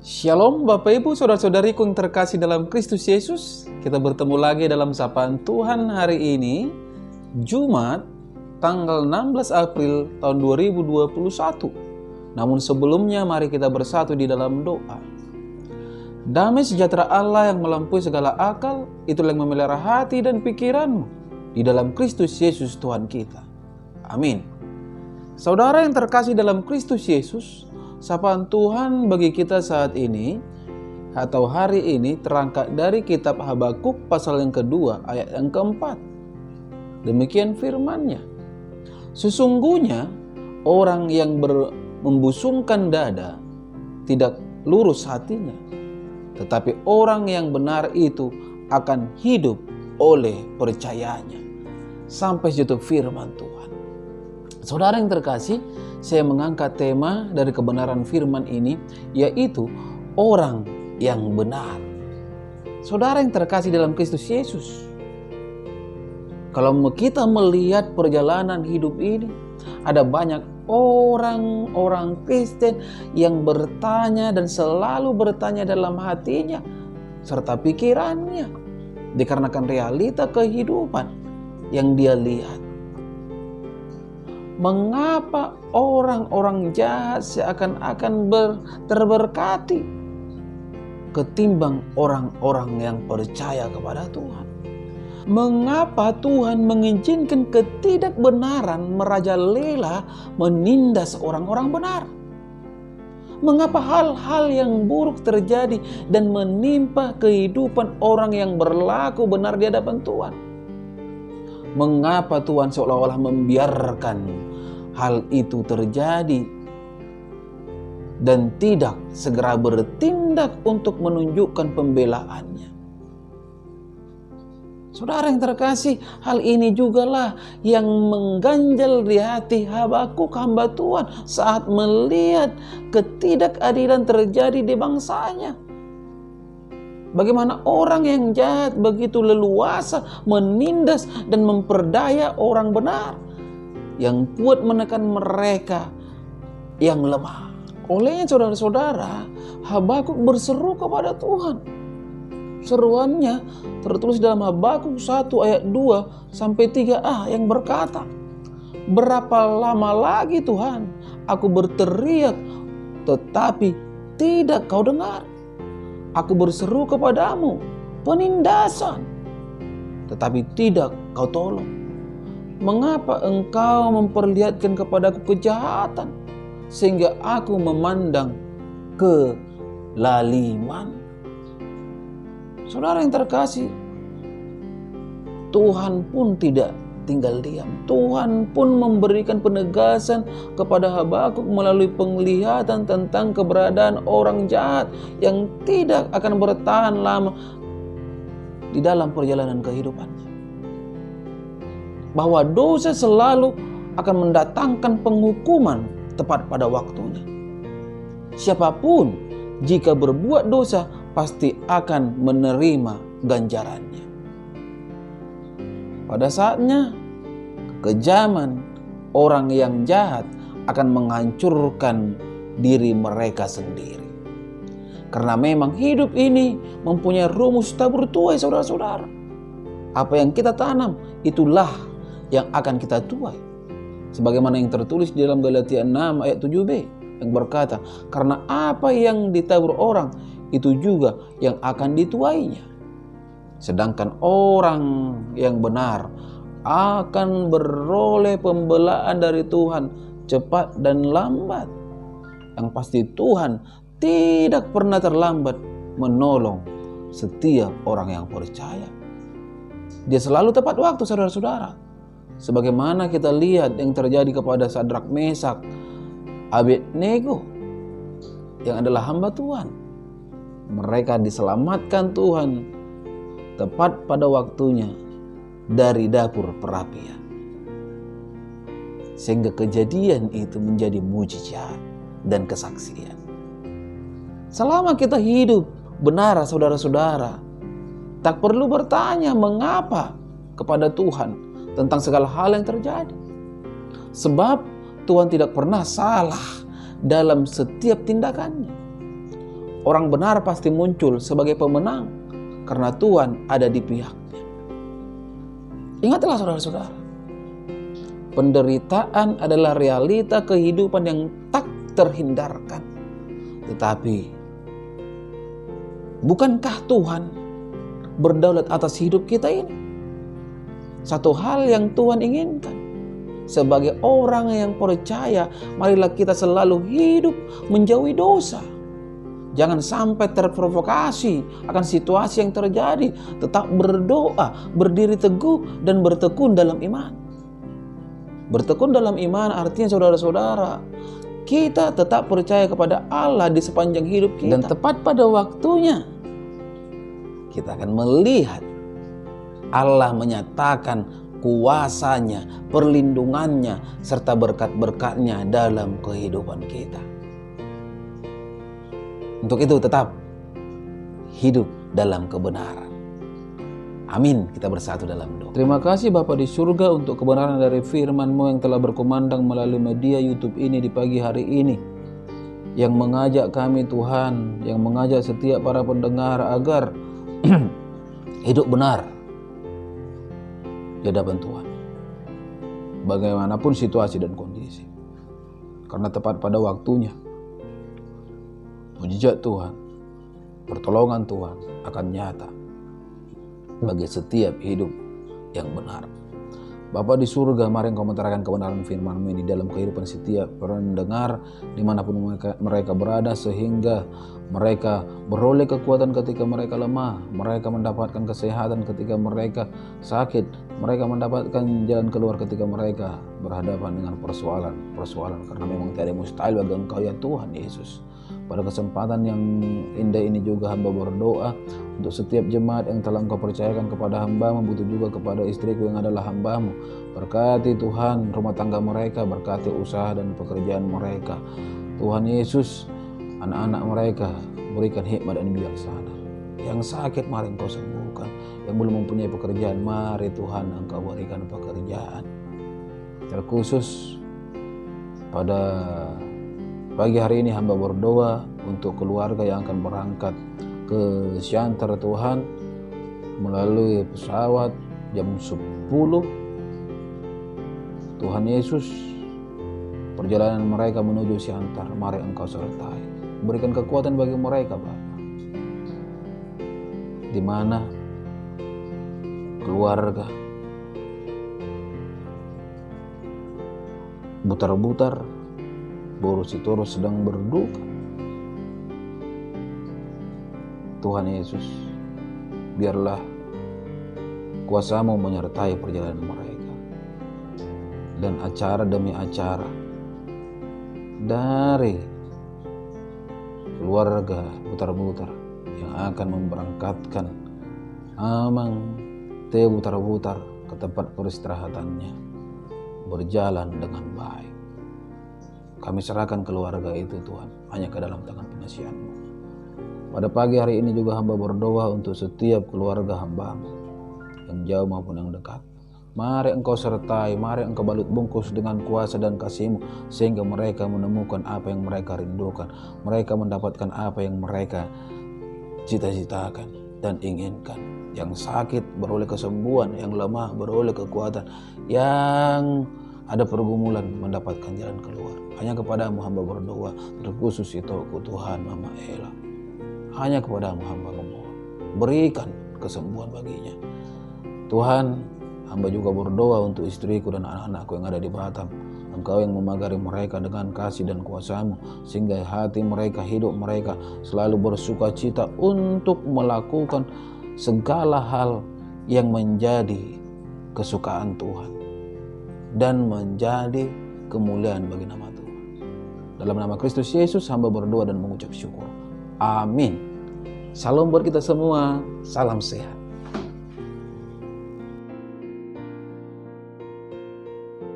Shalom Bapak Ibu Saudara-saudariku yang terkasih dalam Kristus Yesus. Kita bertemu lagi dalam sapaan Tuhan hari ini, Jumat tanggal 16 April tahun 2021. Namun sebelumnya mari kita bersatu di dalam doa. Damai sejahtera Allah yang melampaui segala akal, itulah yang memelihara hati dan pikiranmu di dalam Kristus Yesus Tuhan kita. Amin. Saudara yang terkasih dalam Kristus Yesus, sapaan Tuhan bagi kita saat ini atau hari ini terangkat dari kitab Habakuk pasal yang kedua ayat yang keempat. Demikian firman-Nya. Sesungguhnya orang yang membusungkan dada tidak lurus hatinya, tetapi orang yang benar itu akan hidup oleh percayanya. Sampai situ firman Tuhan. Saudara yang terkasih, saya mengangkat tema dari kebenaran firman ini, yaitu orang yang benar. Saudara yang terkasih dalam Kristus Yesus, kalau kita melihat perjalanan hidup ini, ada banyak orang Kristen yang bertanya dan selalu bertanya dalam hatinya serta pikirannya, dikarenakan realita kehidupan yang dia lihat. Mengapa orang-orang jahat seakan-akan terberkati ketimbang orang-orang yang percaya kepada Tuhan? Mengapa Tuhan mengizinkan ketidakbenaran merajalela menindas orang-orang benar? Mengapa hal-hal yang buruk terjadi dan menimpa kehidupan orang yang berlaku benar di hadapan Tuhan? Mengapa Tuhan seolah-olah membiarkan hal itu terjadi dan tidak segera bertindak untuk menunjukkan pembelaannya? Saudara yang terkasih, hal ini jugalah yang mengganjal di hati Habakuk hamba Tuhan saat melihat ketidakadilan terjadi di bangsanya. Bagaimana orang yang jahat begitu leluasa menindas dan memperdaya orang benar yang kuat menekan mereka yang lemah. Olehnya saudara-saudara, Habakuk berseru kepada Tuhan. Seruannya tertulis dalam Habakuk 1 ayat 2-3a yang berkata, "Berapa lama lagi Tuhan aku berteriak tetapi tidak kau dengar? Aku berseru kepadamu penindasan, tetapi tidak kau tolong. Mengapa engkau memperlihatkan kepadaku kejahatan, sehingga aku memandang kelaliman?" Saudara yang terkasih, Tuhan pun tidak tinggal diam. Tuhan pun memberikan penegasan kepada Habakuk melalui penglihatan tentang keberadaan orang jahat yang tidak akan bertahan lama di dalam perjalanan kehidupannya. Bahwa dosa selalu akan mendatangkan penghukuman tepat pada waktunya. Siapapun jika berbuat dosa pasti akan menerima ganjarannya. Pada saatnya, kekejaman orang yang jahat akan menghancurkan diri mereka sendiri. Karena memang hidup ini mempunyai rumus tabur tuai, saudara-saudara. Apa yang kita tanam, itulah yang akan kita tuai. Sebagaimana yang tertulis di dalam Galatia 6 ayat 7b yang berkata, "Karena apa yang ditabur orang, itu juga yang akan dituainya." Sedangkan orang yang benar akan beroleh pembelaan dari Tuhan cepat dan lambat. Yang pasti Tuhan tidak pernah terlambat menolong setiap orang yang percaya. Dia selalu tepat waktu, saudara-saudara. Sebagaimana kita lihat yang terjadi kepada Sadrak, Mesak, Abednego yang adalah hamba Tuhan. Mereka diselamatkan Tuhan tepat pada waktunya dari dapur perapian. Sehingga kejadian itu menjadi mujizat dan kesaksian. Selama kita hidup benar, saudara-saudara, tak perlu bertanya mengapa kepada Tuhan tentang segala hal yang terjadi. Sebab Tuhan tidak pernah salah dalam setiap tindakannya. Orang benar pasti muncul sebagai pemenang karena Tuhan ada di pihaknya. Ingatlah saudara-saudara, penderitaan adalah realita kehidupan yang tak terhindarkan. Tetapi, bukankah Tuhan berdaulat atas hidup kita ini? Satu hal yang Tuhan inginkan, sebagai orang yang percaya, marilah kita selalu hidup menjauhi dosa. Jangan sampai terprovokasi akan situasi yang terjadi. Tetap berdoa, berdiri teguh, dan bertekun dalam iman. Bertekun dalam iman artinya saudara-saudara, kita tetap percaya kepada Allah di sepanjang hidup kita. Dan tepat pada waktunya, kita akan melihat Allah menyatakan kuasanya, perlindungannya, serta berkat-berkatnya dalam kehidupan kita. Untuk itu tetap hidup dalam kebenaran. Amin. Kita bersatu dalam doa. Terima kasih Bapa di surga untuk kebenaran dari firman-Mu yang telah berkumandang melalui media YouTube ini di pagi hari ini. Yang mengajak kami Tuhan, yang mengajak setiap para pendengar agar hidup benar di hadapan Tuhan. Bagaimanapun situasi dan kondisi. Karena tepat pada waktunya, mujizat Tuhan, pertolongan Tuhan akan nyata bagi setiap hidup yang benar. Bapa di surga, mari Engkau menerangkan kebenaran firman-Mu ini dalam kehidupan setiap pendengar dimanapun mereka berada, sehingga mereka beroleh kekuatan ketika mereka lemah, mereka mendapatkan kesehatan ketika mereka sakit, mereka mendapatkan jalan keluar ketika mereka berhadapan dengan persoalan, karena memang tiada mustahil bagi Engkau ya Tuhan Yesus. Pada kesempatan yang indah ini juga hamba berdoa untuk setiap jemaat yang telah Engkau percayakan kepada hamba-Mu, begitu juga kepada istriku yang adalah hamba-Mu. Berkati Tuhan rumah tangga mereka, berkati usaha dan pekerjaan mereka. Tuhan Yesus, anak-anak mereka berikan hikmat dan bijaksana. Yang sakit mari Engkau sembuhkan, yang belum mempunyai pekerjaan mari Tuhan Engkau berikan pekerjaan. Terkhusus pada pagi hari ini hamba berdoa untuk keluarga yang akan berangkat ke Siantar Tuhan melalui pesawat jam 10. Tuhan Yesus, perjalanan mereka menuju Siantar, mari Engkau sertai. Berikan kekuatan bagi mereka Bapa. Di mana keluarga butar-butar Boros itu sedang berduka. Tuhan Yesus, biarlah kuasa-Mu menyertai perjalanan mereka. Dan acara demi acara dari keluarga butar-butar yang akan memberangkatkan Amang Teh butar-butar ke tempat peristirahatannya berjalan dengan baik. Kami serahkan keluarga itu Tuhan hanya ke dalam tangan pengasihan-Mu. Pada pagi hari ini juga hamba berdoa untuk setiap keluarga hamba-Mu yang jauh maupun yang dekat. Mari Engkau sertai, mari Engkau balut bungkus dengan kuasa dan kasih-Mu, sehingga mereka menemukan apa yang mereka rindukan. Mereka mendapatkan apa yang mereka cita-citakan dan inginkan. Yang sakit beroleh kesembuhan, yang lemah beroleh kekuatan, yang ada pergumulan mendapatkan jalan keluar. Hanya kepadamu hamba berdoa, terkhusus itu Tuhan Mama Ella. Hanya kepadamu hamba memohon, berikan kesembuhan baginya. Tuhan, hamba juga berdoa untuk istriku dan anak-anakku yang ada di Batam. Engkau yang memagari mereka dengan kasih dan kuasa-Mu, sehingga hati mereka, hidup mereka selalu bersuka cita untuk melakukan segala hal yang menjadi kesukaan Tuhan dan menjadi kemuliaan bagi nama Tuhan. Dalam nama Kristus Yesus hamba berdoa dan mengucap syukur. Amin. Salam buat kita semua. Salam sehat.